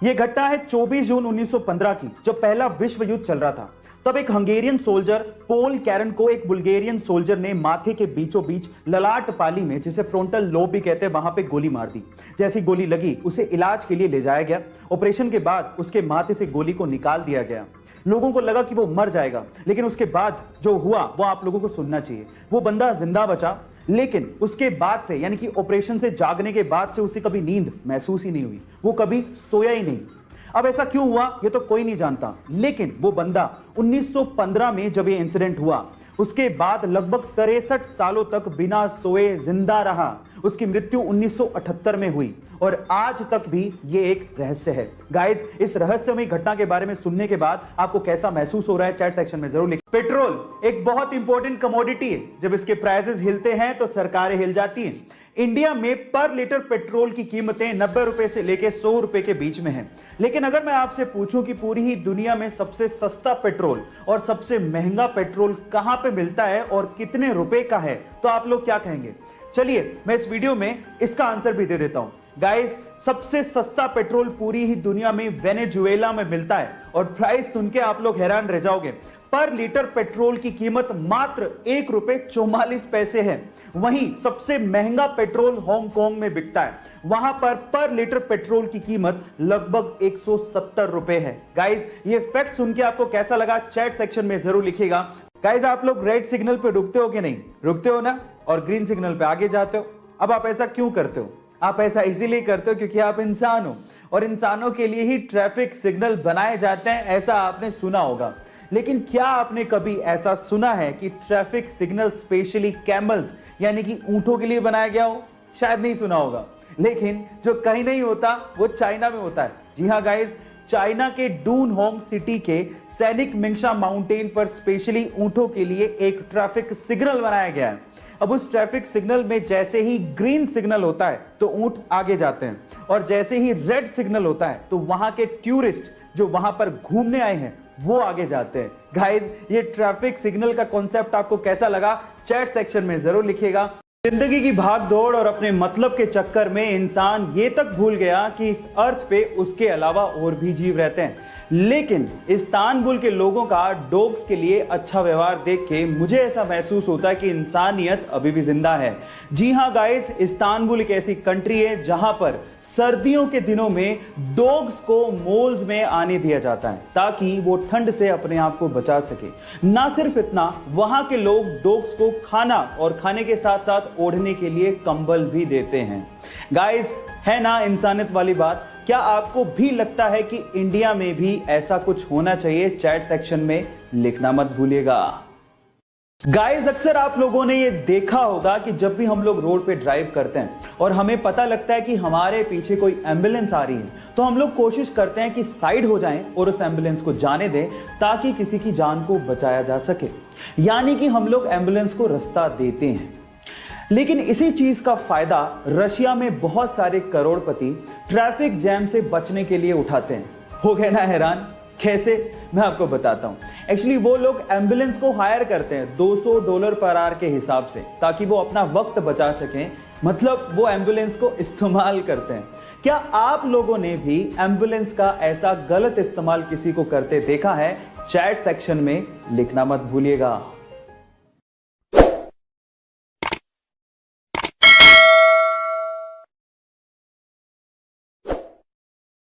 यह घटना है 24 जून 1915 की, जब पहला विश्व युद्ध चल रहा था। तब एक हंगेरियन सोल्जर पोल कैरन को एक बुल्गेरियन सोल्जर ने माथे के बीचों बीच ललाट पाली में, जिसे फ्रंटल लोब भी कहते हैं, वहां पे गोली मार दी। जैसी गोली लगी उसे इलाज के लिए ले जाया गया। ऑपरेशन के बाद उसके माथे से गोली को निकाल दिया गया। लोगों को लगा कि वो मर जाएगा, लेकिन उसके बाद जो हुआ वो आप लोगों को सुनना चाहिए। वो बंदा जिंदा बचा, लेकिन उसके बाद से, यानी कि ऑपरेशन से जागने के बाद से उसे कभी नींद महसूस ही नहीं हुई। वो कभी सोया ही नहीं। अब ऐसा क्यों हुआ ये तो कोई नहीं जानता, लेकिन वो बंदा 1915 में जब ये इंसिडेंट हुआ उसके बाद लगभग 63 सालों तक बिना सोए जिंदा रहा। उसकी मृत्यु 1978 में हुई और आज तक भी ये एक रहस्य है। गाइस, इस रहस्यमय घटना के बारे में सुनने के बाद आपको कैसा महसूस हो रहा है चैट सेक्शन में जरूर लिखें। पेट्रोल एक बहुत इंपॉर्टेंट कमोडिटी है। जब इसके प्राइसेस हिलते हैं तो सरकारें हिल जाती हैं। इंडिया में पर लीटर पेट्रोल की कीमतें 90 रुपए से लेकर 100 रुपए के बीच में है। लेकिन अगर मैं आपसे पूछूं कि पूरी ही दुनिया में सबसे सस्ता पेट्रोल और सबसे महंगा पेट्रोल कहां पे मिलता है और कितने रुपए का है, तो आप लोग क्या कहेंगे? चलिए मैं इस वीडियो में इसका आंसर भी दे देता हूं। गाइस, सबसे सस्ता पेट्रोल पूरी ही दुनिया में वेनेजुएला में मिलता है और प्राइस सुन के आप लोग हैरान रह जाओगे। पर लीटर पेट्रोल की कीमत मात्र ₹1.44 है। वहीं सबसे महंगा पेट्रोल हांगकांग में बिकता है। वहां पर लीटर पेट्रोल की कीमत लगभग 170 रुपए है। गाइस, ये फैक्ट सुन के आपको कैसा लगा चैट सेक्शन में जरूर लिखिएगा। गाइस, आप लोग रेड सिग्नल पे रुकते हो कि नहीं? रुकते हो ना? और ग्रीन सिग्नल पे आगे जाते हो। अब आप ऐसा क्यों करते हो? आप ऐसा इसीलिए करते हो क्योंकि आप इंसान हो और इंसानों के लिए ही ट्रैफिक सिग्नल बनाए जाते हैं, ऐसा आपने सुना होगा। लेकिन क्या आपने कभी ऐसा सुना है कि ट्रैफिक सिग्नल स्पेशली कैमल्स यानी कि ऊंटों के लिए बनाया गया हो? शायद नहीं सुना होगा। लेकिन जो कहीं नहीं होता वो चाइना में होता है। जी हाँ गाइस, चाइना के डूनहोंग सिटी के सैनिक मिंगशा माउंटेन पर स्पेशली ऊंटों के लिए एक ट्रैफिक सिग्नल बनाया गया है। अब उस ट्रैफिक सिग्नल में जैसे ही ग्रीन सिग्नल होता है तो ऊंट आगे जाते हैं और जैसे ही रेड सिग्नल होता है तो वहां के टूरिस्ट जो वहां पर घूमने आए हैं वो आगे जाते हैं। गाइस, ये ट्रैफिक सिग्नल का कॉन्सेप्ट आपको कैसा लगा चैट सेक्शन में जरूर लिखिएगा। जिंदगी की भाग दौड़ और अपने मतलब के चक्कर में इंसान ये तक भूल गया कि इस अर्थ पे उसके अलावा और भी जीव रहते हैं। लेकिन इस्तांबुल के लोगों का डॉग्स के लिए अच्छा व्यवहार देख के मुझे ऐसा महसूस होता है कि इंसानियत अभी भी जिंदा है। जी हाँ गाइस, इस्तांबुल एक ऐसी कंट्री है जहां पर सर्दियों के दिनों में डॉग्स को मॉल्स में आने दिया जाता है ताकि वो ठंड से अपने आप को बचा सके। ना सिर्फ इतना, वहां के लोग डॉग्स को खाना और खाने के साथ साथ ओढ़ने के लिए कंबल भी देते हैं। गाइस, है ना इंसानियत वाली बात? क्या आपको भी लगता है कि इंडिया में भी ऐसा कुछ होना चाहिए? चैट सेक्शन में लिखना मत भूलिएगा। गाइस, अक्सर आप लोगों ने ये देखा होगा कि जब भी हम लोग रोड पे ड्राइव करते हैं और हमें पता लगता है कि हमारे पीछे कोई एम्बुलेंस आ रही है तो हम लोग कोशिश करते हैं कि साइड हो जाएं और उस एम्बुलेंस को जाने दें ताकि किसी की जान को बचाया जा सके। यानी कि हम लोग एम्बुलेंस को रास्ता देते हैं। लेकिन इसी चीज का फायदा रशिया में बहुत सारे करोड़पति ट्रैफिक जैम से बचने के लिए उठाते हैं। हो गए ना हैरान? कैसे? मैं आपको बताता हूं। एक्चुअली वो लोग एम्बुलेंस को हायर करते हैं $200 पर आवर के हिसाब से ताकि वो अपना वक्त बचा सकें। मतलब वो एम्बुलेंस को इस्तेमाल करते हैं। क्या आप लोगों ने भी एम्बुलेंस का ऐसा गलत इस्तेमाल किसी को करते देखा है? चैट सेक्शन में लिखना मत भूलिएगा।